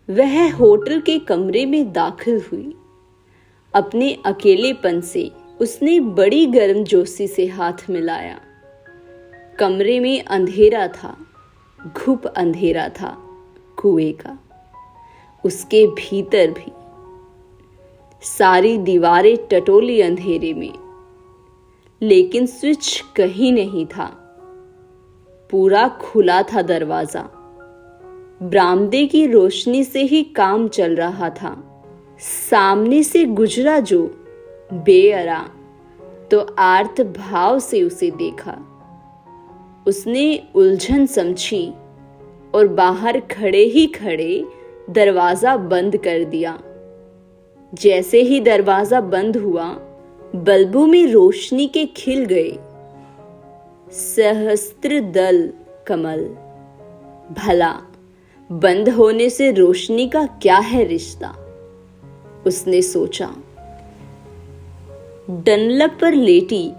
वह होटल के कमरे में दाखिल हुई। अपने अकेलेपन से उसने बड़ी गर्मजोशी से हाथ मिलाया। कमरे में अंधेरा था, घुप अंधेरा था कुएं का। उसके भीतर भी सारी दीवारें टटोली अंधेरे में, लेकिन स्विच कहीं नहीं था। पूरा खुला था दरवाजा। बरामदे की रोशनी से ही काम चल रहा था। सामने से गुजरा जो बेअरा तो आर्त भाव से उसे देखा। उसने उलझन समझी और बाहर खड़े ही खड़े दरवाजा बंद कर दिया। जैसे ही दरवाजा बंद हुआ, बल्बों में रोशनी के खिल गए सहस्त्र दल कमल। भला बंद होने से रोशनी का क्या है रिश्ता, उसने सोचा। डनलप पर लेटी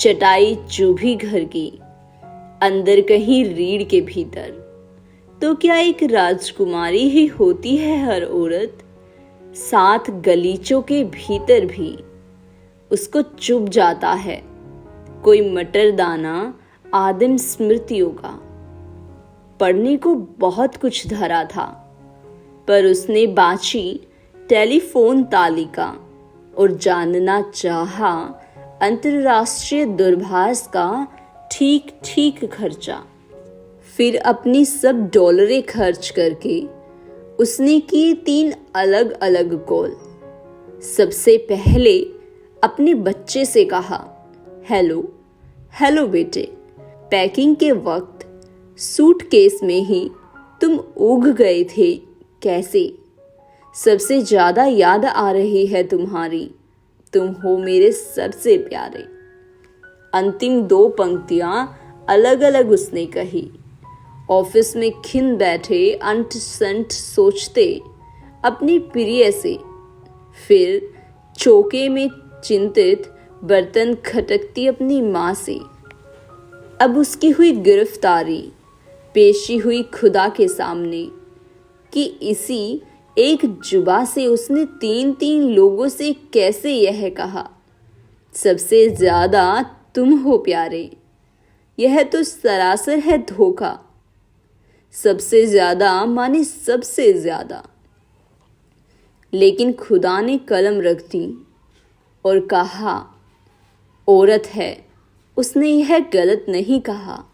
चटाई चुभी घर की, अंदर कहीं रीढ़ के भीतर। तो क्या एक राजकुमारी ही होती है हर औरत? 7 गलीचों के भीतर भी उसको चुभ जाता है कोई मटर दाना आदिम स्मृतियों का। पढ़ने को बहुत कुछ धरा था, पर उसने बाँची टेलीफोन तालिका और जानना चाहा अंतरराष्ट्रीय दूरभाष का ठीक ठीक खर्चा। फिर अपनी सब डॉलरें खर्च करके उसने की 3 अलग अलग कॉल। सबसे पहले अपने बच्चे से कहा, हेलो हेलो बेटे। पैकिंग के वक्त सूटकेस में ही तुम उग गए थे कैसे? सबसे ज्यादा याद आ रही है तुम्हारी, तुम हो मेरे सबसे प्यारे। अंतिम 2 पंक्तियां अलग अलग उसने कही। ऑफिस में खिन बैठे अंट संट सोचते अपनी प्रिय से, फिर चौके में चिंतित बर्तन खटकती अपनी माँ से। अब उसकी हुई गिरफ्तारी पेशी हुई खुदा के सामने कि इसी एक जुबा से उसने 3 लोगों से कैसे यह कहा, सबसे ज्यादा तुम हो प्यारे। यह तो सरासर है धोखा। सबसे ज्यादा माने सबसे ज्यादा। लेकिन खुदा ने कलम रख दी और कहा, औरत है, उसने यह गलत नहीं कहा।